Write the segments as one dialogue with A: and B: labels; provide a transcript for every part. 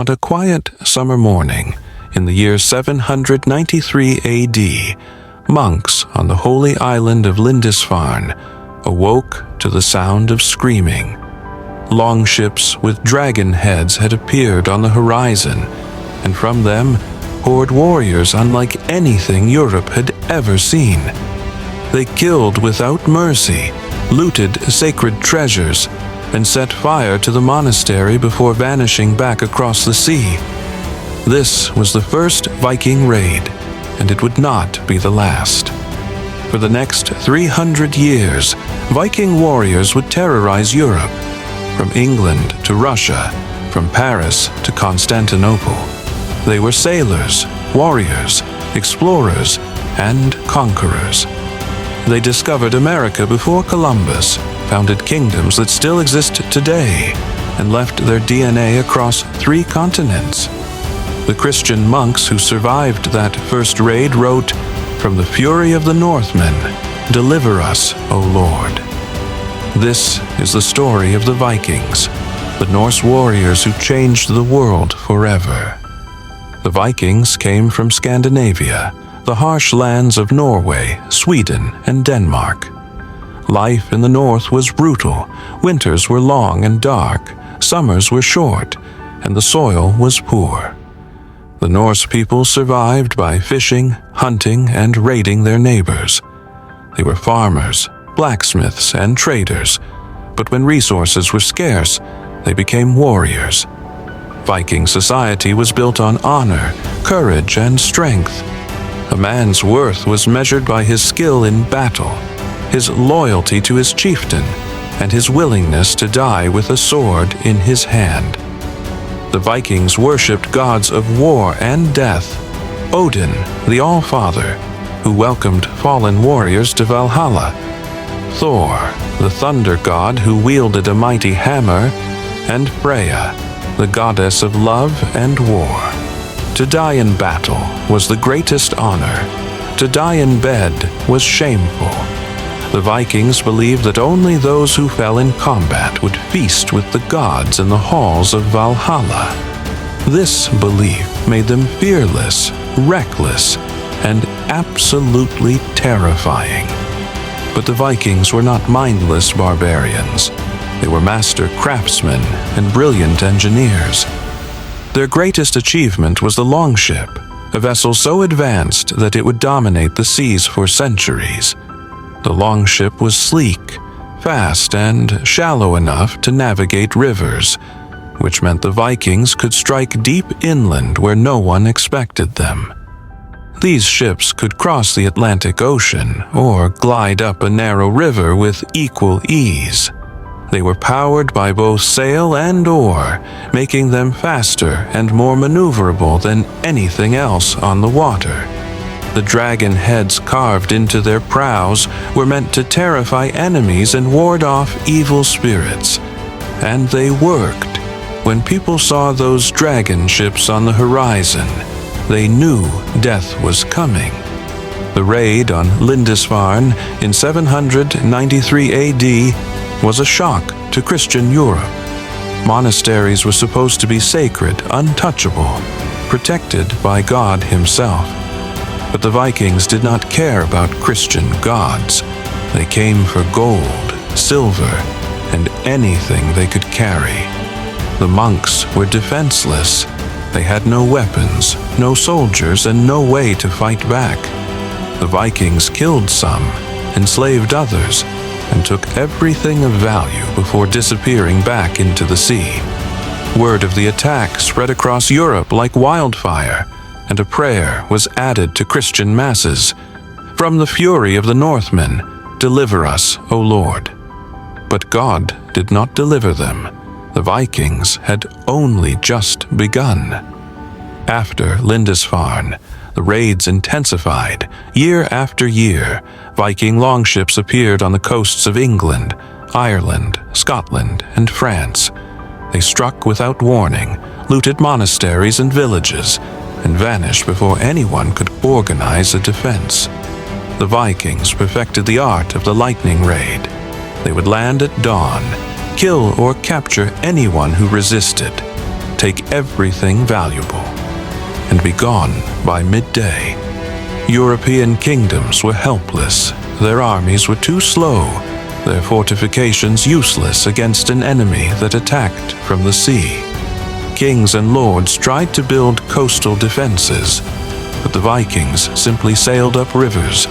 A: On a quiet summer morning, in the year 793 A.D., monks on the holy island of Lindisfarne awoke to the sound of screaming. Longships with dragon heads had appeared on the horizon, and from them poured warriors unlike anything Europe had ever seen. They killed without mercy, looted sacred treasures, and set fire to the monastery before vanishing back across the sea. This was the first Viking raid, and it would not be the last. For the next 300 years, Viking warriors would terrorize Europe, from England to Russia, from Paris to Constantinople. They were sailors, warriors, explorers, and conquerors. They discovered America before Columbus, founded kingdoms that still exist today, and left their DNA across 3 continents. The Christian monks who survived that first raid wrote, "From the fury of the Northmen, deliver us, O Lord." This is the story of the Vikings, the Norse warriors who changed the world forever. The Vikings came from Scandinavia, the harsh lands of Norway, Sweden, and Denmark. Life in the north was brutal. Winters were long and dark, summers were short, and the soil was poor. The Norse people survived by fishing, hunting, and raiding their neighbors. They were farmers, blacksmiths, and traders, but when resources were scarce, they became warriors. Viking society was built on honor, courage, and strength. A man's worth was measured by his skill in battle, his loyalty to his chieftain, and his willingness to die with a sword in his hand. The Vikings worshipped gods of war and death: Odin, the All-Father, who welcomed fallen warriors to Valhalla; Thor, the thunder god who wielded a mighty hammer; and Freya, the goddess of love and war. To die in battle was the greatest honor. To die in bed was shameful. The Vikings believed that only those who fell in combat would feast with the gods in the halls of Valhalla. This belief made them fearless, reckless, and absolutely terrifying. But the Vikings were not mindless barbarians. They were master craftsmen and brilliant engineers. Their greatest achievement was the longship, a vessel so advanced that it would dominate the seas for centuries. The longship was sleek, fast, and shallow enough to navigate rivers, which meant the Vikings could strike deep inland where no one expected them. These ships could cross the Atlantic Ocean or glide up a narrow river with equal ease. They were powered by both sail and oar, making them faster and more maneuverable than anything else on the water. The dragon heads carved into their prows were meant to terrify enemies and ward off evil spirits. And they worked. When people saw those dragon ships on the horizon, they knew death was coming. The raid on Lindisfarne in 793 A.D. was a shock to Christian Europe. Monasteries were supposed to be sacred, untouchable, protected by God himself. But the Vikings did not care about Christian gods. They came for gold, silver, and anything they could carry. The monks were defenseless. They had no weapons, no soldiers, and no way to fight back. The Vikings killed some, enslaved others, and took everything of value before disappearing back into the sea. Word of the attack spread across Europe like wildfire, and a prayer was added to Christian masses: "From the fury of the Northmen, deliver us, O Lord." But God did not deliver them. The Vikings had only just begun. After Lindisfarne, the raids intensified. Year after year, Viking longships appeared on the coasts of England, Ireland, Scotland, and France. They struck without warning, looted monasteries and villages, and vanished before anyone could organize a defense. The Vikings perfected the art of the lightning raid. They would land at dawn, kill or capture anyone who resisted, take everything valuable and be gone by midday. European kingdoms were helpless. Their armies were too slow, their fortifications useless against an enemy that attacked from the sea. Kings and lords tried to build coastal defenses, but the Vikings simply sailed up rivers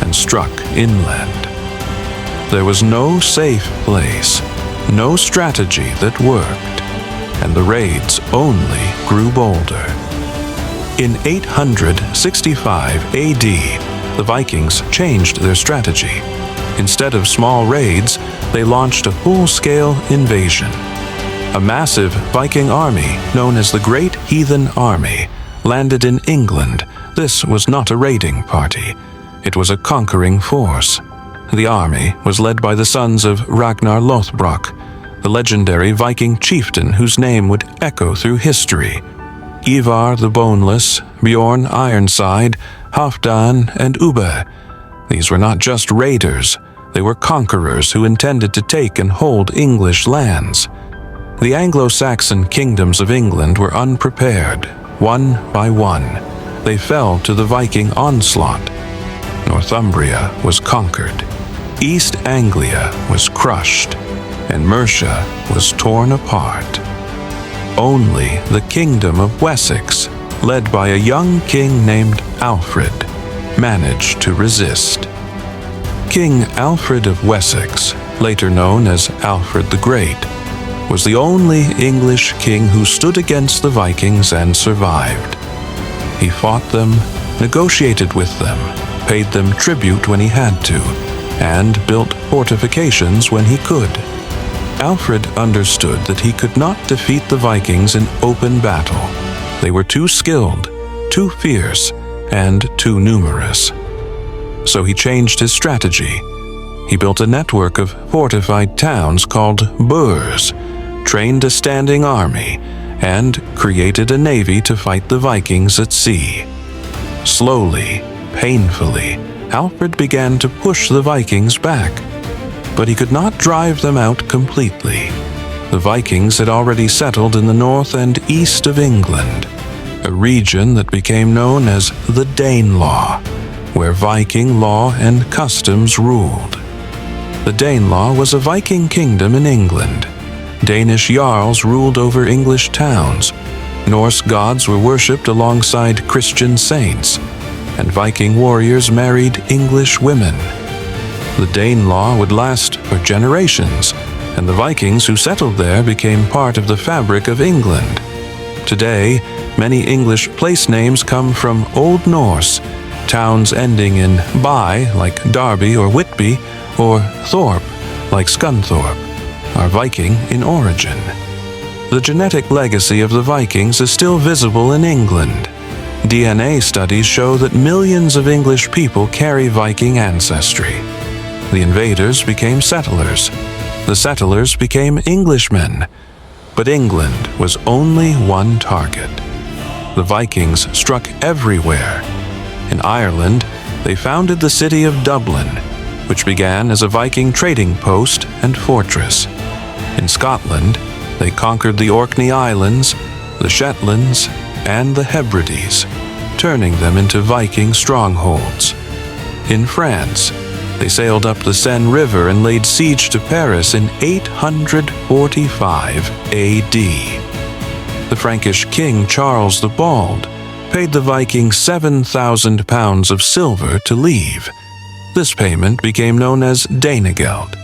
A: and struck inland. There was no safe place, no strategy that worked, and the raids only grew bolder. In 865 AD, the Vikings changed their strategy. Instead of small raids, they launched a full-scale invasion. A massive Viking army, known as the Great Heathen Army, landed in England. This was not a raiding party. It was a conquering force. The army was led by the sons of Ragnar Lothbrok, the legendary Viking chieftain whose name would echo through history. Ivar the Boneless, Bjorn Ironside, Halfdan, and Ubbe. These were not just raiders. They were conquerors who intended to take and hold English lands. The Anglo-Saxon kingdoms of England were unprepared. One by one, they fell to the Viking onslaught. Northumbria was conquered. East Anglia was crushed, and Mercia was torn apart. Only the kingdom of Wessex, led by a young king named Alfred, managed to resist. King Alfred of Wessex, later known as Alfred the Great, was the only English king who stood against the Vikings and survived. He fought them, negotiated with them, paid them tribute when he had to, and built fortifications when he could. Alfred understood that he could not defeat the Vikings in open battle. They were too skilled, too fierce, and too numerous. So he changed his strategy. He built a network of fortified towns called burhs, trained a standing army, and created a navy to fight the Vikings at sea. Slowly, painfully, Alfred began to push the Vikings back, but he could not drive them out completely. The Vikings had already settled in the north and east of England, a region that became known as the Danelaw, where Viking law and customs ruled. The Danelaw was a Viking kingdom in England. Danish jarls ruled over English towns. Norse gods were worshipped alongside Christian saints, and Viking warriors married English women. The Danelaw would last for generations, and the Vikings who settled there became part of the fabric of England. Today, many English place names come from Old Norse, towns ending in by, like Derby or Whitby, or Thorpe, like Scunthorpe, are Viking in origin. The genetic legacy of the Vikings is still visible in England. DNA studies show that millions of English people carry Viking ancestry. The invaders became settlers. The settlers became Englishmen. But England was only one target. The Vikings struck everywhere. In Ireland, they founded the city of Dublin, which began as a Viking trading post and fortress. In Scotland, they conquered the Orkney Islands, the Shetlands, and the Hebrides, turning them into Viking strongholds. In France, they sailed up the Seine River and laid siege to Paris in 845 AD. The Frankish king Charles the Bald paid the Vikings 7,000 pounds of silver to leave. This payment became known as Danegeld,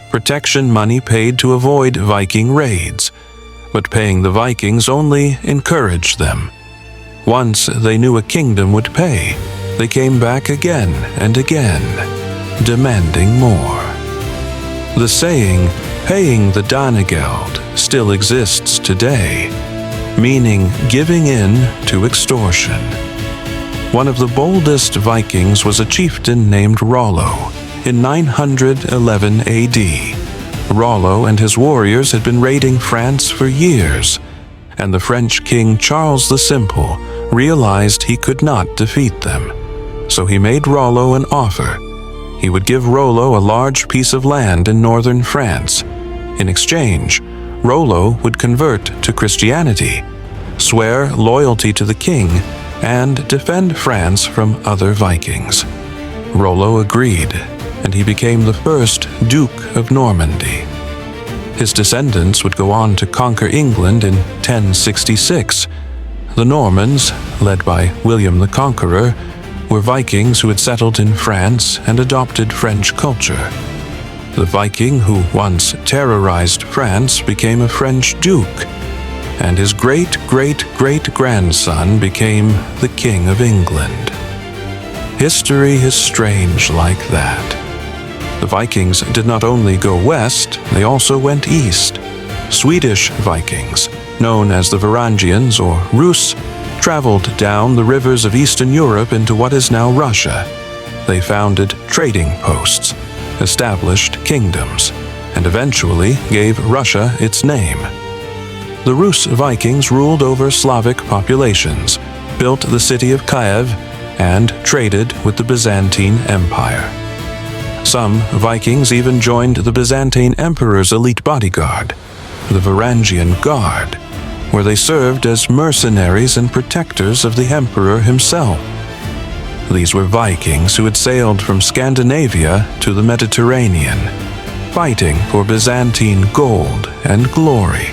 A: protection money paid to avoid Viking raids, but paying the Vikings only encouraged them. Once they knew a kingdom would pay, they came back again and again, demanding more. The saying, "paying the Danegeld," still exists today, meaning giving in to extortion. One of the boldest Vikings was a chieftain named Rollo. In 911 AD, Rollo and his warriors had been raiding France for years, and the French king Charles the Simple realized he could not defeat them. So he made Rollo an offer. He would give Rollo a large piece of land in northern France. In exchange, Rollo would convert to Christianity swear loyalty to the king, and defend France from other Vikings. Rollo agreed, and he became the first Duke of Normandy. His descendants would go on to conquer England in 1066. The Normans, led by William the Conqueror, were Vikings who had settled in France and adopted French culture. The Viking who once terrorized France became a French duke, and his great-great-great-grandson became the King of England. History is strange like that. The Vikings did not only go west, they also went east. Swedish Vikings, known as the Varangians or Rus, traveled down the rivers of Eastern Europe into what is now Russia. They founded trading posts, established kingdoms, and eventually gave Russia its name. The Rus Vikings ruled over Slavic populations, built the city of Kiev, and traded with the Byzantine Empire. Some Vikings even joined the Byzantine Emperor's elite bodyguard, the Varangian Guard, where they served as mercenaries and protectors of the emperor himself. These were Vikings who had sailed from Scandinavia to the Mediterranean, fighting for Byzantine gold and glory.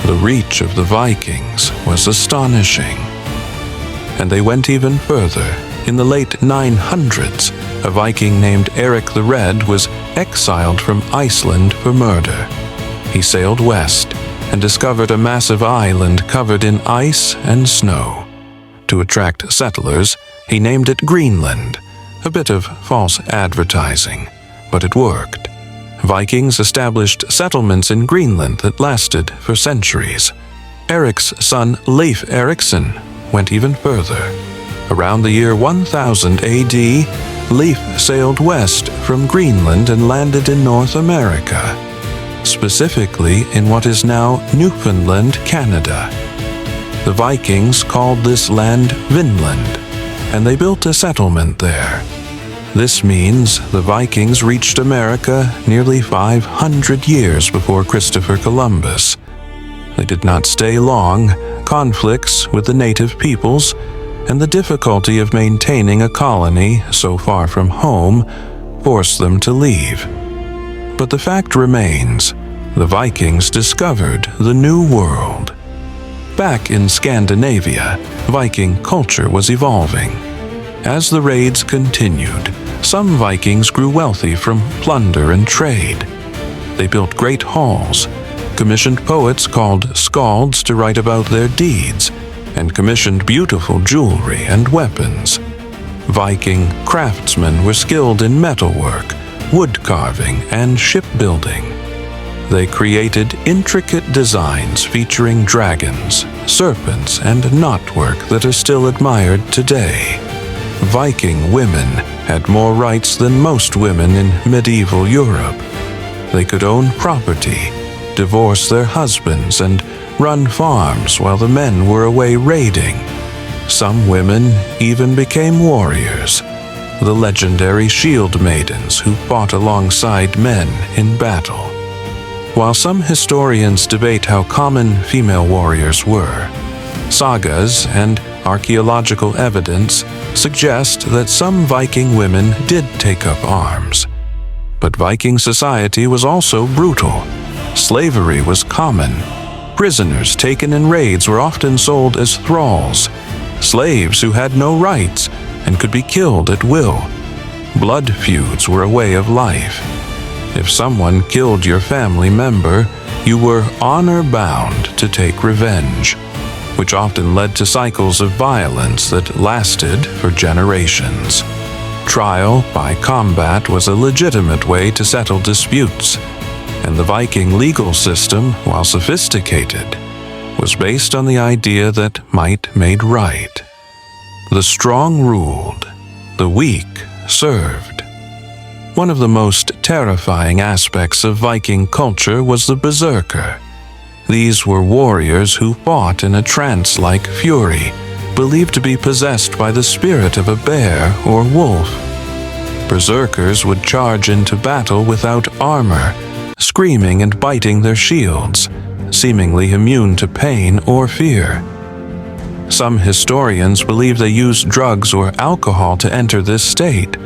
A: The reach of the Vikings was astonishing. And they went even further. In the late 900s, a Viking named Erik the Red was exiled from Iceland for murder. He sailed west and discovered a massive island covered in ice and snow. To attract settlers, he named it Greenland, a bit of false advertising, but it worked. Vikings established settlements in Greenland that lasted for centuries. Erik's son Leif Erikson went even further. Around the year 1000 AD, Leif sailed west from Greenland and landed in North America, specifically in what is now Newfoundland, Canada. The Vikings called this land Vinland, and they built a settlement there. This means the Vikings reached America nearly 500 years before Christopher Columbus. They did not stay long. Conflicts with the native peoples and the difficulty of maintaining a colony so far from home forced them to leave. But the fact remains, the Vikings discovered the New World. Back in Scandinavia, Viking culture was evolving. As the raids continued, some Vikings grew wealthy from plunder and trade. They built great halls, commissioned poets called skalds to write about their deeds, and commissioned beautiful jewelry and weapons. Viking craftsmen were skilled in metalwork, wood carving, and shipbuilding. They created intricate designs featuring dragons, serpents, and knotwork that are still admired today. Viking women had more rights than most women in medieval Europe. They could own property, divorce their husbands, and run farms while the men were away raiding. Some women even became warriors, the legendary shield maidens who fought alongside men in battle. While some historians debate how common female warriors were, sagas and archaeological evidence suggest that some Viking women did take up arms. But Viking society was also brutal. Slavery was common. Prisoners taken in raids were often sold as thralls, slaves who had no rights and could be killed at will. Blood feuds were a way of life. If someone killed your family member, you were honor-bound to take revenge, which often led to cycles of violence that lasted for generations. Trial by combat was a legitimate way to settle disputes, and the Viking legal system, while sophisticated, was based on the idea that might made right. The strong ruled, the weak served. One of the most terrifying aspects of Viking culture was the Berserker. These were warriors who fought in a trance-like fury, believed to be possessed by the spirit of a bear or wolf. Berserkers would charge into battle without armor, screaming and biting their shields. seemingly immune to pain or fear. Some historians believe they used drugs or alcohol to enter this state.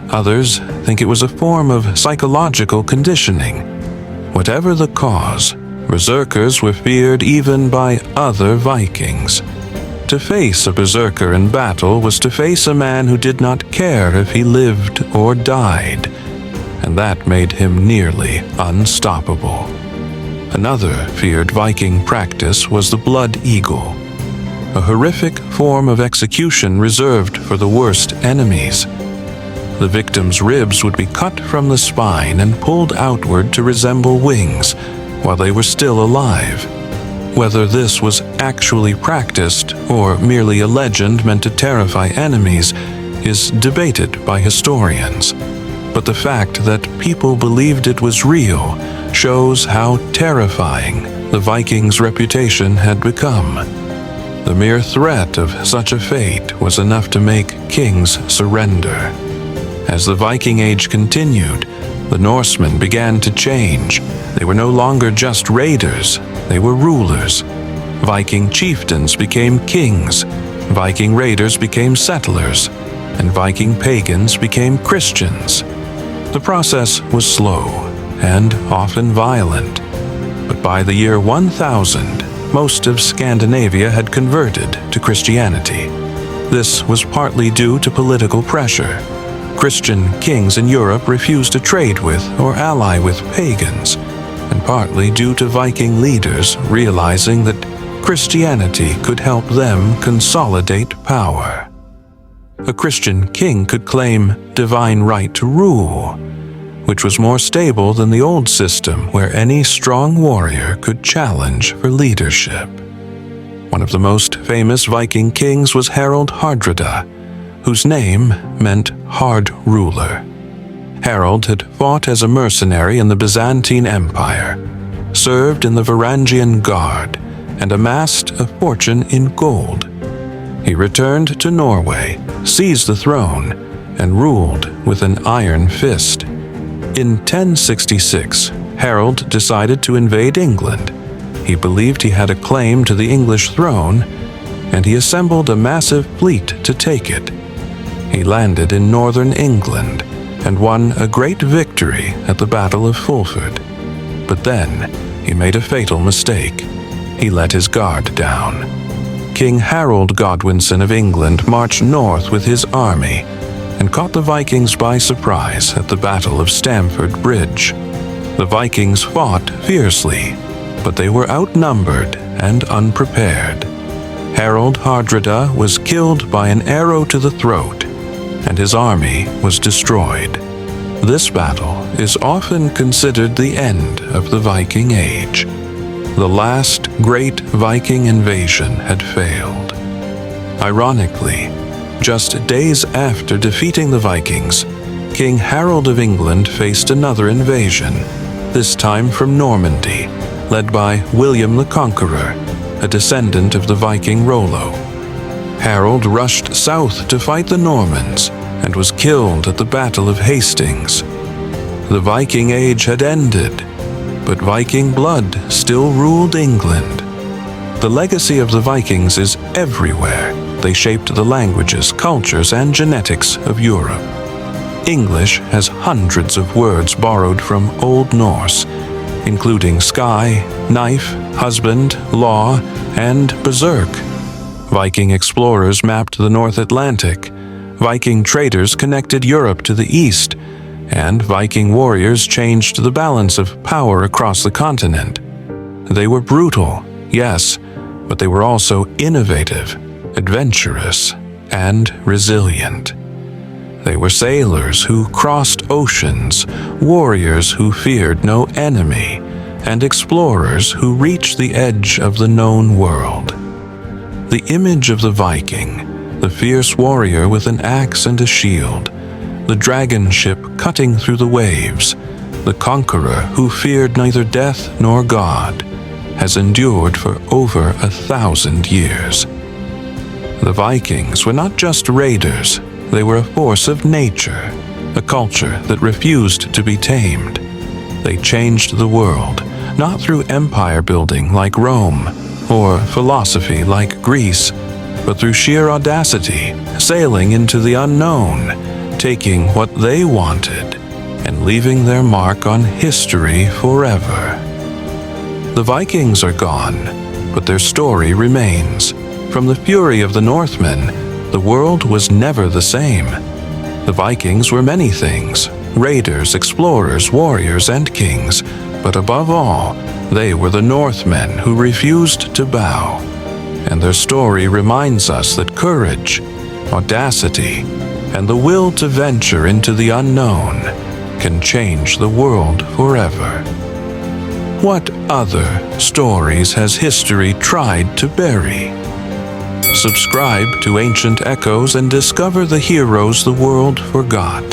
A: Others think it was a form of psychological conditioning. Whatever the cause, berserkers were feared even by other Vikings. To face a berserker in battle was to face a man who did not care if he lived or died, and that made him nearly unstoppable. Another feared Viking practice was the blood eagle, a horrific form of execution reserved for the worst enemies. The victim's ribs would be cut from the spine and pulled outward to resemble wings while they were still alive. Whether this was actually practiced or merely a legend meant to terrify enemies is debated by historians. But the fact that people believed it was real shows how terrifying the Vikings' reputation had become. The mere threat of such a fate was enough to make kings surrender. As the Viking Age continued, the Norsemen began to change. They were no longer just raiders, they were rulers. Viking chieftains became kings, Viking raiders became settlers, and Viking pagans became Christians. The process was slow and often violent, but by the year 1000, most of Scandinavia had converted to Christianity. This was partly due to political pressure. Christian kings in Europe refused to trade with or ally with pagans, and partly due to Viking leaders realizing that Christianity could help them consolidate power. A Christian king could claim divine right to rule, which was more stable than the old system where any strong warrior could challenge for leadership. One of the most famous Viking kings was Harald Hardrada, whose name meant hard ruler. Harald had fought as a mercenary in the Byzantine Empire, served in the Varangian Guard, and amassed a fortune in gold. He returned to Norway, seized the throne, and ruled with an iron fist. In 1066, Harald decided to invade England. He believed he had a claim to the English throne, and he assembled a massive fleet to take it. He landed in northern England and won a great victory at the Battle of Fulford. But then he made a fatal mistake. He let his guard down. King Harold Godwinson of England marched north with his army and caught the Vikings by surprise at the Battle of Stamford Bridge. The Vikings fought fiercely, but they were outnumbered and unprepared. Harald Hardrada was killed by an arrow to the throat, and his army was destroyed. This battle is often considered the end of the Viking Age. The last great Viking invasion had failed. Ironically, just days after defeating the Vikings, King Harold of England faced another invasion, this time from Normandy, led by William the Conqueror, a descendant of the Viking Rollo. Harold rushed south to fight the Normans and was killed at the Battle of Hastings. The Viking Age had ended, but Viking blood still ruled England. The legacy of the Vikings is everywhere. They shaped the languages, cultures, and genetics of Europe. English has hundreds of words borrowed from Old Norse, including sky, knife, husband, law, and berserk. Viking explorers mapped the North Atlantic. Viking traders connected Europe to the east, and Viking warriors changed the balance of power across the continent. They were brutal, yes, but they were also innovative, adventurous, and resilient. They were sailors who crossed oceans, warriors who feared no enemy, and explorers who reached the edge of the known world. The image of the Viking, the fierce warrior with an axe and a shield, the dragon ship cutting through the waves, the conqueror who feared neither death nor God, has endured for over 1,000 years. The Vikings were not just raiders, they were a force of nature, a culture that refused to be tamed. They changed the world, not through empire building like Rome or philosophy like Greece, but through sheer audacity, sailing into the unknown, taking what they wanted, and leaving their mark on history forever. The Vikings are gone, but their story remains. From the fury of the Northmen, the world was never the same. The Vikings were many things: raiders, explorers, warriors, and kings. But above all, they were the Northmen who refused to bow. And their story reminds us that courage, audacity, and the will to venture into the unknown can change the world forever. What other stories has history tried to bury? Subscribe to Ancient Echoes and discover the heroes the world forgot.